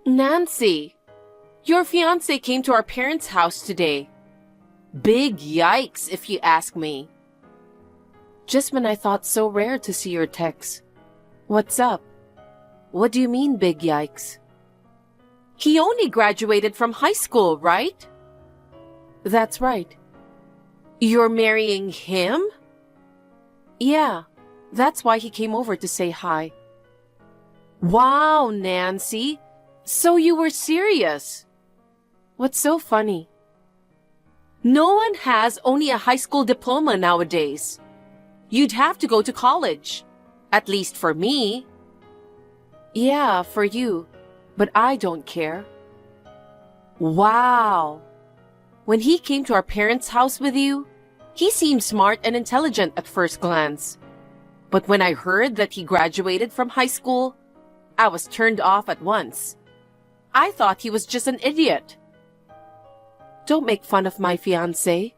Nancy, your fiancé came to our parents' house today. Big yikes, if you ask me. Just when I thought so rare to see your text. What's up? What do you mean, big yikes? He only graduated from high school, right? That's right. You're marrying him? Yeah, that's why he came over to say hi. Wow, Nancy. So you were serious. What's so funny? No one has only a high school diploma nowadays. You'd have to go to college. At least for me. Yeah, for you. But I don't care. Wow. When he came to our parents' house with you, he seemed smart and intelligent at first glance. But when I heard that he graduated from high school, I was turned off at once. I thought he was just an idiot. Don't make fun of my fiancé.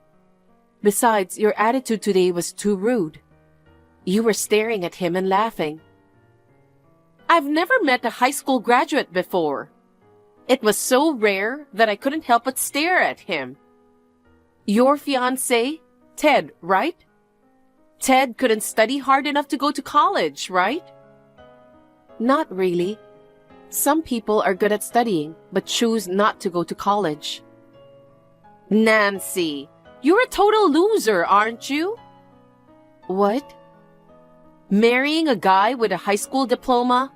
Besides, your attitude today was too rude. You were staring at him and laughing. I've never met a high school graduate before. It was so rare that I couldn't help but stare at him. Your fiancé, Ted, right? Ted couldn't study hard enough to go to college, right? Not really. Some people are good at studying, but choose not to go to college. Nancy, you're a total loser, aren't you? What? Marrying a guy with a high school diploma?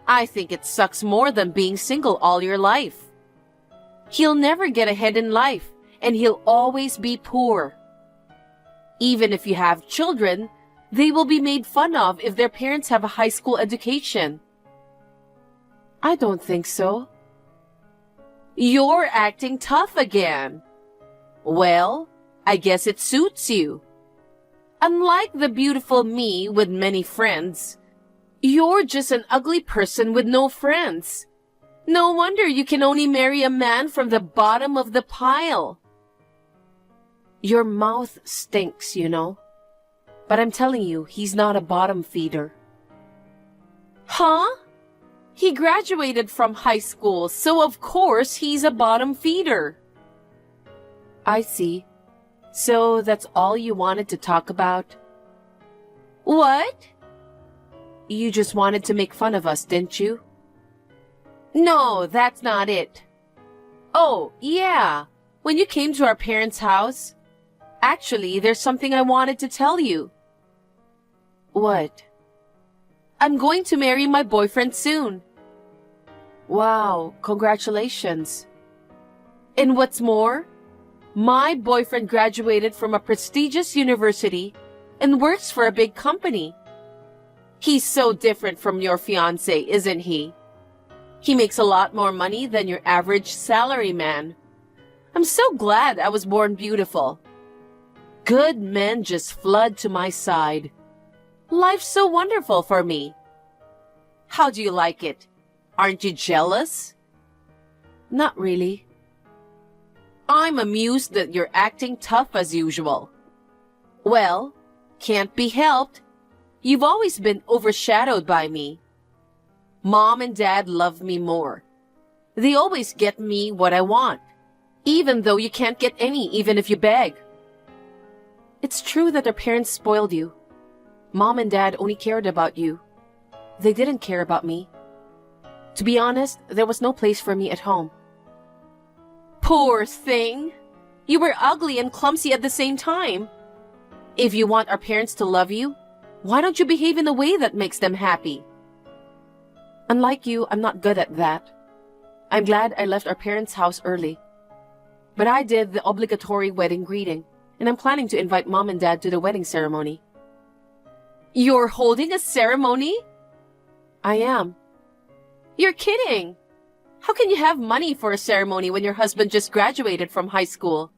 I think it sucks more than being single all your life. He'll never get ahead in life, and he'll always be poor. Even if you have children, they will be made fun of if their parents have a high school education. I don't think so. You're acting tough again. Well, I guess it suits you. Unlike the beautiful me with many friends, you're just an ugly person with no friends. No wonder you can only marry a man from the bottom of the pile. Your mouth stinks, you know. But I'm telling you, he's not a bottom feeder. Huh? He graduated from high school, so of course he's a bottom feeder. I see. So that's all you wanted to talk about? What? You just wanted to make fun of us, didn't you? No, that's not it. Oh, yeah. When you came to our parents' house, actually, there's something I wanted to tell you. What? I'm going to marry my boyfriend soon. Wow, congratulations. And what's more, my boyfriend graduated from a prestigious university and works for a big company. He's so different from your fiancé, isn't he? He makes a lot more money than your average salaryman. I'm so glad I was born beautiful. Good men just flood to my side. Life's so wonderful for me. How do you like it? Aren't you jealous? Not really. I'm amused that you're acting tough as usual. Well, can't be helped. You've always been overshadowed by me. Mom and Dad love me more. They always get me what I want, even though you can't get any even if you beg. It's true that our parents spoiled you. Mom and Dad only cared about you. They didn't care about me. To be honest, there was no place for me at home. Poor thing. You were ugly and clumsy at the same time. If you want our parents to love you, why don't you behave in a way that makes them happy? Unlike you, I'm not good at that. I'm glad I left our parents' house early. But I did the obligatory wedding greeting, and I'm planning to invite Mom and Dad to the wedding ceremony. You're holding a ceremony? I am. You're kidding! How can you have money for a ceremony when your husband just graduated from high school?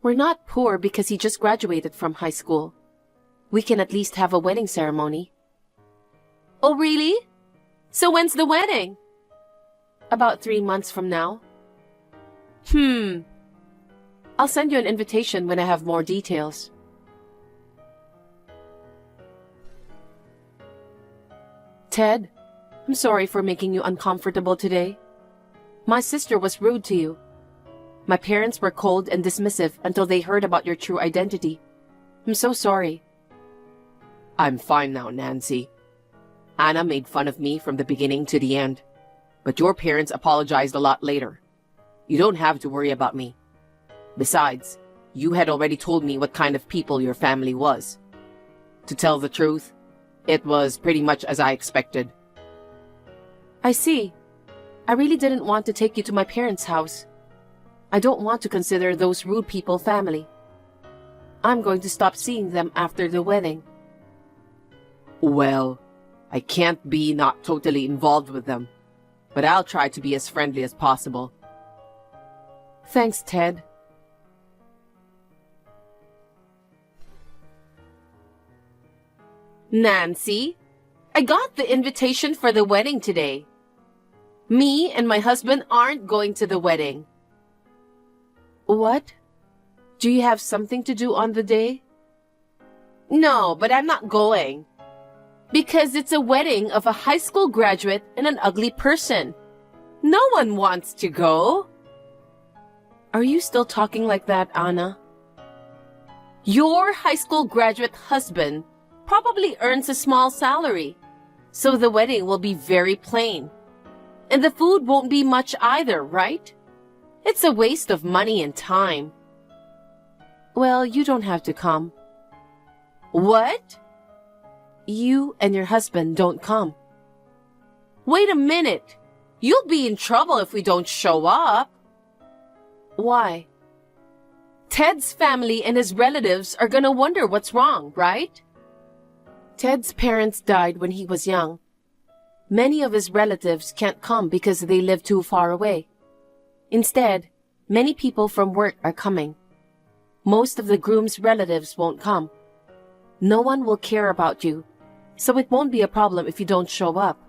We're not poor because he just graduated from high school. We can at least have a wedding ceremony. Oh, really? So when's the wedding? About 3 months from now. I'll send you an invitation when I have more details. Ted, I'm sorry for making you uncomfortable today. My sister was rude to you. My parents were cold and dismissive until they heard about your true identity. I'm so sorry. I'm fine now, Nancy. Anna made fun of me from the beginning to the end, but your parents apologized a lot later. You don't have to worry about me. Besides, you had already told me what kind of people your family was. To tell the truth, it was pretty much as I expected. I see. I really didn't want to take you to my parents' house. I don't want to consider those rude people family. I'm going to stop seeing them after the wedding. Well, I can't be not totally involved with them, but I'll try to be as friendly as possible. Thanks, Ted. Nancy, I got the invitation for the wedding today. Me and my husband aren't going to the wedding. What? Do you have something to do on the day? No, but I'm not going. Because it's a wedding of a high school graduate and an ugly person. No one wants to go. Are you still talking like that, Anna? Your high school graduate husband probably earns a small salary, so the wedding will be very plain. And the food won't be much either, right? It's a waste of money and time. Well, you don't have to come. What? You and your husband don't come. Wait a minute. You'll be in trouble if we don't show up. Why? Ted's family and his relatives are gonna wonder what's wrong, right? Ted's parents died when he was young. Many of his relatives can't come because they live too far away. Instead, many people from work are coming. Most of the groom's relatives won't come. No one will care about you, so it won't be a problem if you don't show up.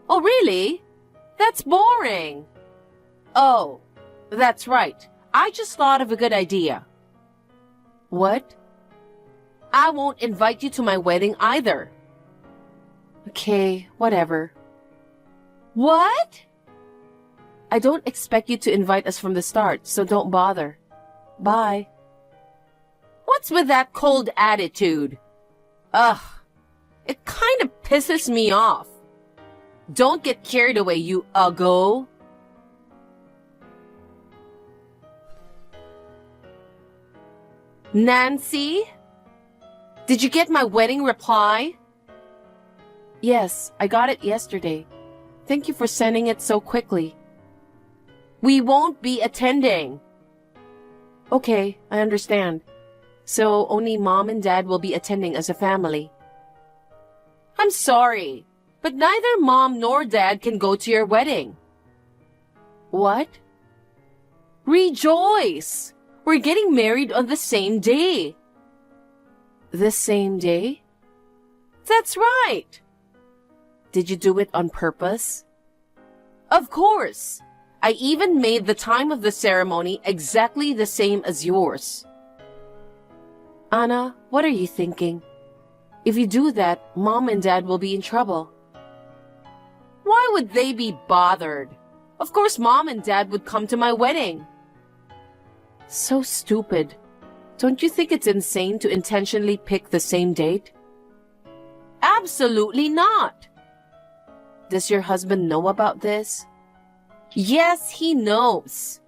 Oh, really? That's boring. Oh, that's right. I just thought of a good idea. What? I won't invite you to my wedding either. Okay, whatever. What? I don't expect you to invite us from the start, so don't bother. Bye. What's with that cold attitude? Ugh, it kind of pisses me off. Don't get carried away, you uggo. Nancy? Did you get my wedding reply? Yes, I got it yesterday. Thank you for sending it so quickly. We won't be attending. Okay, I understand. So only Mom and Dad will be attending as a family. I'm sorry, but neither Mom nor Dad can go to your wedding. What? Rejoice! We're getting married on the same day. The same day? That's right. Did you do it on purpose? Of course. I even made the time of the ceremony exactly the same as yours. Anna, what are you thinking? If you do that, Mom and Dad will be in trouble. Why would they be bothered? Of course Mom and Dad would come to my wedding. So stupid. Don't you think it's insane to intentionally pick the same date? Absolutely not. Does your husband know about this? Yes, he knows.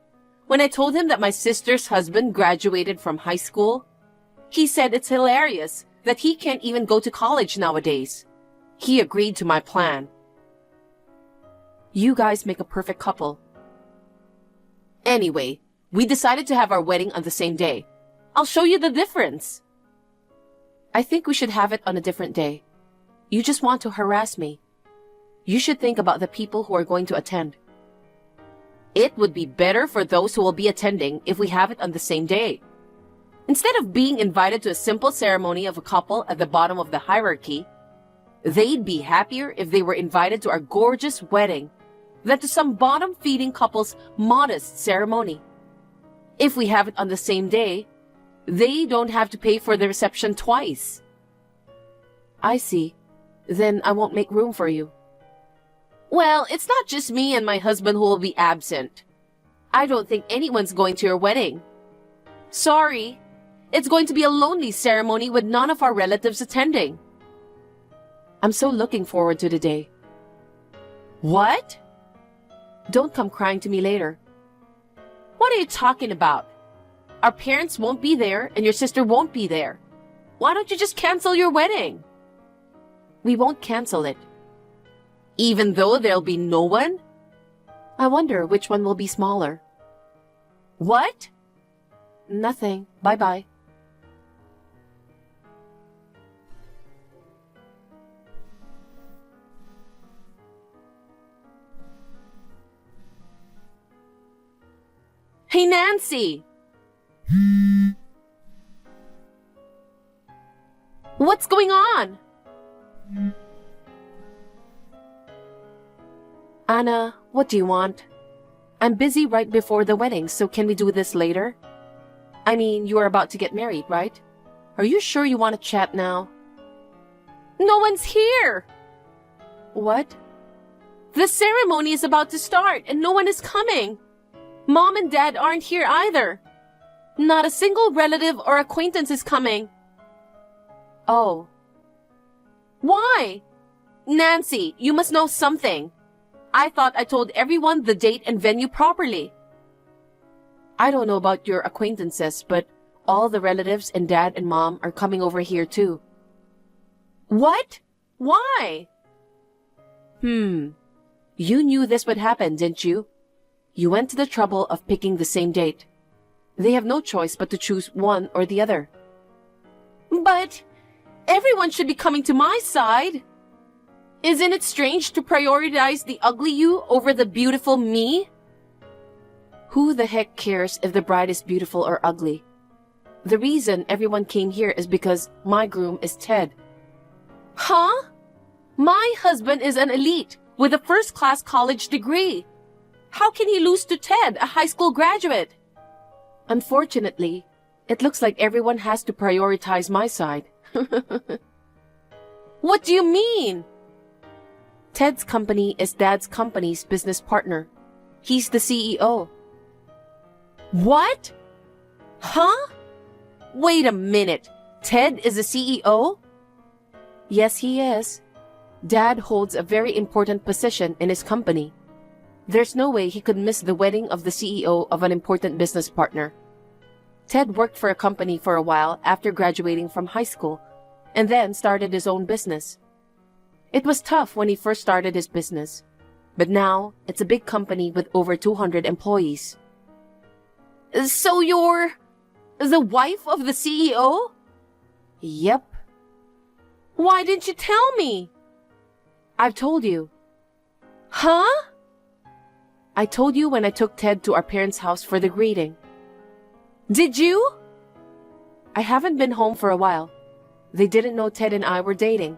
When I told him that my sister's husband graduated from high school, he said it's hilarious that he can't even go to college nowadays. He agreed to my plan. You guys make a perfect couple. Anyway, we decided to have our wedding on the same day. I'll show you the difference. I think we should have it on a different day. You just want to harass me. You should think about the people who are going to attend. It would be better for those who will be attending if we have it on the same day. Instead of being invited to a simple ceremony of a couple at the bottom of the hierarchy, they'd be happier if they were invited to our gorgeous wedding than to some bottom-feeding couple's modest ceremony. If we have it on the same day, they don't have to pay for the reception twice. I see. Then I won't make room for you. Well, it's not just me and my husband who will be absent. I don't think anyone's going to your wedding. Sorry. It's going to be a lonely ceremony with none of our relatives attending. I'm so looking forward to the day. What? Don't come crying to me later. What are you talking about? Our parents won't be there and your sister won't be there. Why don't you just cancel your wedding? We won't cancel it. Even though there'll be no one? I wonder which one will be smaller. What? Nothing. Bye-bye. Hey, Nancy! What's going on? Anna, what do you want? I'm busy right before the wedding, so can we do this later? I mean, you are about to get married, right? Are you sure you want to chat now? No one's here! What? The ceremony is about to start and no one is coming. Mom and Dad aren't here either. Not a single relative or acquaintance is coming. Oh. Why? Nancy, you must know something. I thought I told everyone the date and venue properly. I don't know about your acquaintances, but all the relatives and Dad and Mom are coming over here too. What? Why? You knew this would happen, didn't you? You went to the trouble of picking the same date. They have no choice but to choose one or the other. But everyone should be coming to my side. Isn't it strange to prioritize the ugly you over the beautiful me? Who the heck cares if the bride is beautiful or ugly? The reason everyone came here is because my groom is Ted. Huh? My husband is an elite with a first-class college degree. How can he lose to Ted, a high school graduate? Unfortunately, it looks like everyone has to prioritize my side. What do you mean? Ted's company is Dad's company's business partner. He's the CEO. What? Huh? Wait a minute. Ted is the CEO? Yes, he is. Dad holds a very important position in his company. There's no way he could miss the wedding of the CEO of an important business partner. Ted worked for a company for a while after graduating from high school, and then started his own business. It was tough when he first started his business, but now it's a big company with over 200 employees. So you're the wife of the CEO? Yep. Why didn't you tell me? I've told you. Huh? I told you when I took Ted to our parents' house for the greeting. Did you? I haven't been home for a while. They didn't know Ted and I were dating.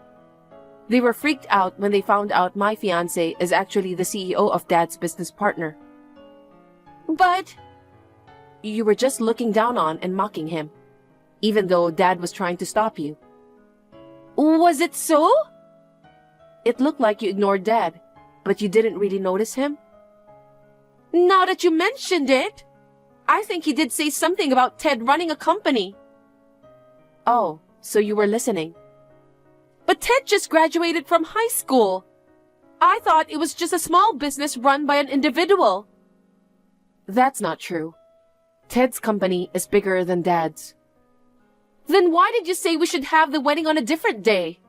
They were freaked out when they found out my fiancé is actually the CEO of Dad's business partner. But you were just looking down on and mocking him, even though Dad was trying to stop you. Was it so? It looked like you ignored Dad, but you didn't really notice him. Now that you mentioned it, I think he did say something about Ted running a company. Oh, so you were listening. But Ted just graduated from high school. I thought it was just a small business run by an individual. That's not true. Ted's company is bigger than Dad's. Then why did you say we should have the wedding on a different day?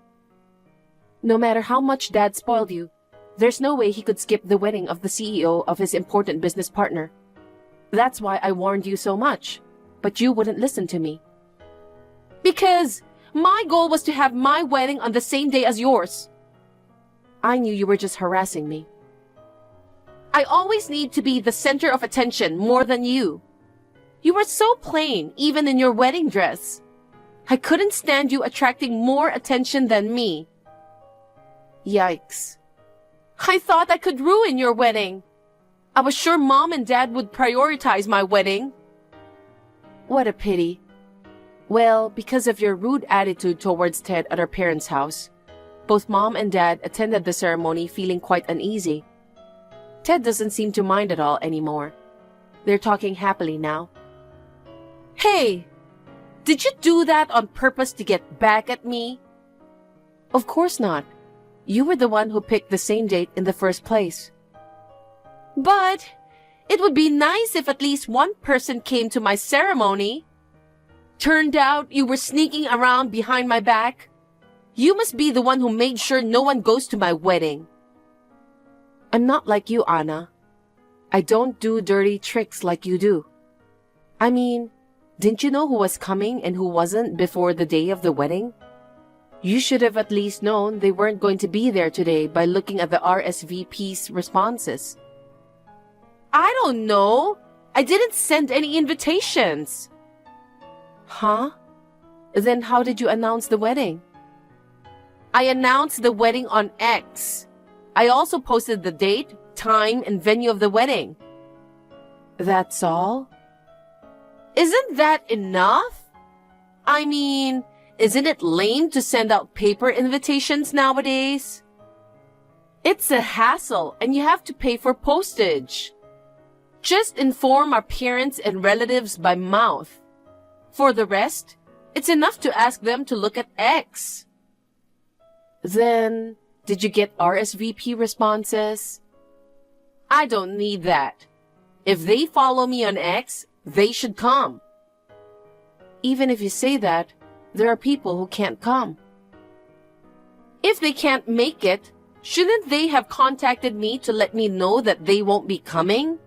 No matter how much Dad spoiled you, there's no way he could skip the wedding of the CEO of his important business partner. That's why I warned you so much, but you wouldn't listen to me. Because my goal was to have my wedding on the same day as yours. I knew you were just harassing me. I always need to be the center of attention more than you. You were so plain, even in your wedding dress. I couldn't stand you attracting more attention than me. Yikes. I thought I could ruin your wedding. I was sure Mom and Dad would prioritize my wedding. What a pity. Well, because of your rude attitude towards Ted at our parents' house, Both Mom and Dad attended the ceremony feeling quite uneasy. Ted doesn't seem to mind at all anymore. They're talking happily now. Hey, did you do that on purpose to get back at me? Of course not. You were the one who picked the same date in the first place. But it would be nice if at least one person came to my ceremony. Turned out you were sneaking around behind my back. You must be the one who made sure no one goes to my wedding. I'm not like you, Anna. I don't do dirty tricks like you do. I mean, didn't you know who was coming and who wasn't before the day of the wedding? You should have at least known they weren't going to be there today by looking at the RSVP's responses. I don't know. I didn't send any invitations. Huh? Then how did you announce the wedding? I announced the wedding on X. I also posted the date, time, and venue of the wedding. That's all? Isn't that enough? I mean, isn't it lame to send out paper invitations nowadays? It's a hassle and you have to pay for postage. Just inform our parents and relatives by mouth. For the rest, it's enough to ask them to look at X. Then, did you get RSVP responses? I don't need that. If they follow me on X, they should come. Even if you say that, there are people who can't come. If they can't make it, shouldn't they have contacted me to let me know that they won't be coming?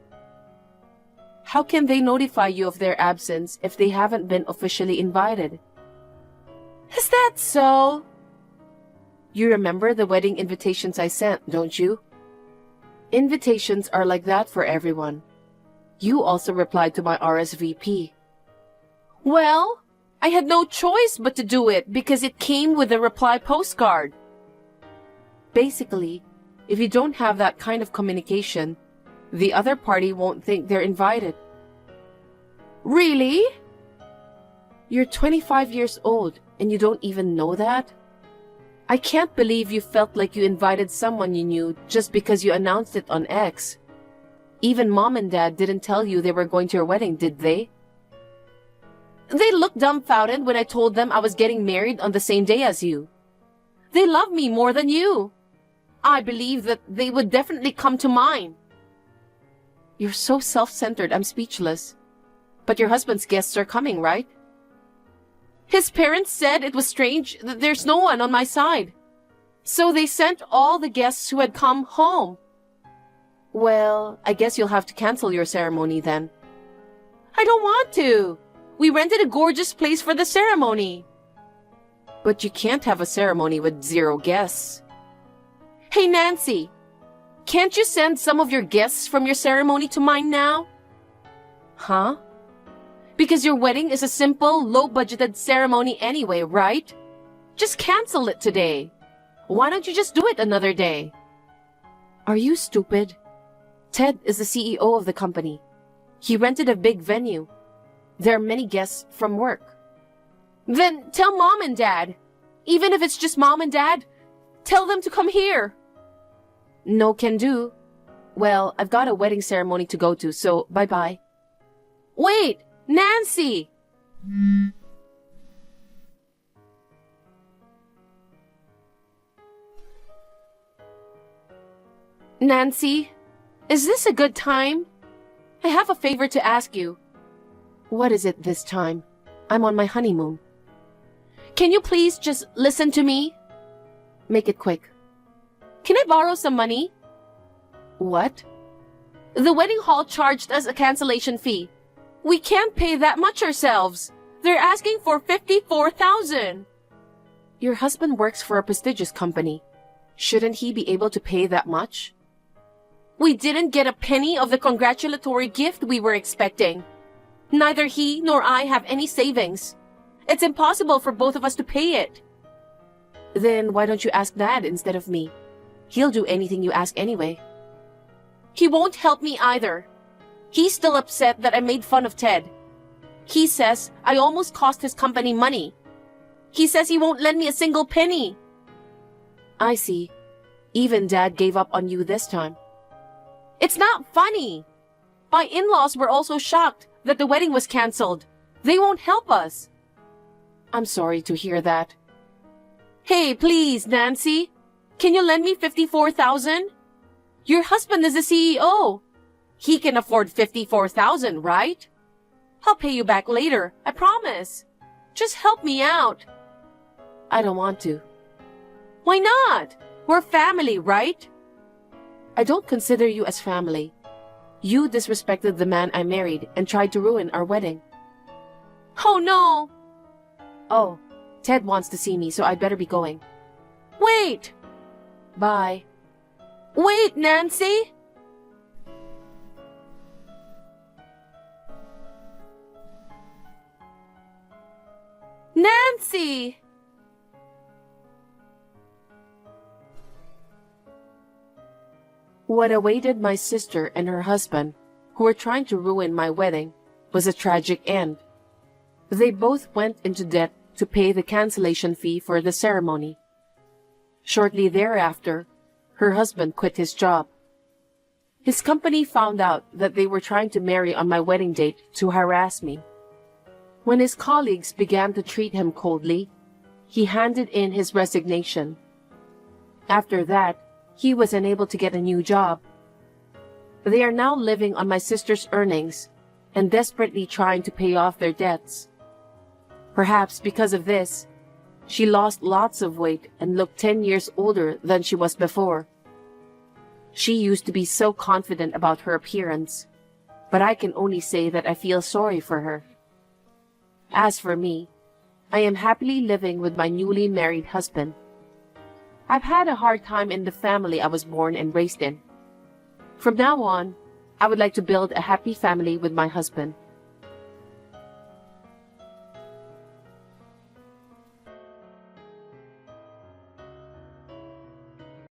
How can they notify you of their absence if they haven't been officially invited? Is that so? You remember the wedding invitations I sent, don't you? Invitations are like that for everyone. You also replied to my RSVP. Well, I had no choice but to do it because it came with a reply postcard. Basically, if you don't have that kind of communication, the other party won't think they're invited. Really? You're 25 years old and you don't even know that? I can't believe you felt like you invited someone you knew just because you announced it on X. Even Mom and Dad didn't tell you they were going to your wedding, did they? They looked dumbfounded when I told them I was getting married on the same day as you. They love me more than you. I believe that they would definitely come to mine. You're so self-centered, I'm speechless. But your husband's guests are coming, right? His parents said it was strange that there's no one on my side. So they sent all the guests who had come home. Well, I guess you'll have to cancel your ceremony then. I don't want to. We rented a gorgeous place for the ceremony. But you can't have a ceremony with 0 guests. Hey, Nancy, can't you send some of your guests from your ceremony to mine now? Huh? Because your wedding is a simple, low-budgeted ceremony anyway, right? Just cancel it today. Why don't you just do it another day? Are you stupid? Ted is the CEO of the company. He rented a big venue. There are many guests from work. Then tell Mom and Dad. Even if it's just Mom and Dad, tell them to come here. No can do. Well, I've got a wedding ceremony to go to, so bye-bye. Wait, Nancy! Nancy, is this a good time? I have a favor to ask you. What is it this time? I'm on my honeymoon. Can you please just listen to me? Make it quick. Can I borrow some money? What? The wedding hall charged us a cancellation fee. We can't pay that much ourselves. They're asking for $54,000. Your husband works for a prestigious company. Shouldn't he be able to pay that much? We didn't get a penny of the congratulatory gift we were expecting. Neither he nor I have any savings. It's impossible for both of us to pay it. Then why don't you ask Dad instead of me? He'll do anything you ask anyway. He won't help me either. He's still upset that I made fun of Ted. He says I almost cost his company money. He says he won't lend me a single penny. I see. Even Dad gave up on you this time. It's not funny. My in-laws were also shocked that the wedding was canceled. They won't help us. I'm sorry to hear that. Hey, please, Nancy. Can you lend me $54,000? Your husband is the CEO. He can afford $54,000, right? I'll pay you back later, I promise. Just help me out. I don't want to. Why not? We're family, right? I don't consider you as family. You disrespected the man I married and tried to ruin our wedding. Oh no! Oh, Ted wants to see me, so I'd better be going. Wait! Bye. Wait, Nancy! Nancy! What awaited my sister and her husband, who were trying to ruin my wedding, was a tragic end. They both went into debt to pay the cancellation fee for the ceremony. Shortly thereafter, her husband quit his job. His company found out that they were trying to marry on my wedding date to harass me. When his colleagues began to treat him coldly, he handed in his resignation. After that, he was unable to get a new job. They are now living on my sister's earnings and desperately trying to pay off their debts. Perhaps because of this, she lost lots of weight and looked 10 years older than she was before. She used to be so confident about her appearance, but I can only say that I feel sorry for her. As for me, I am happily living with my newly married husband. I've had a hard time in the family I was born and raised in. From now on, I would like to build a happy family with my husband.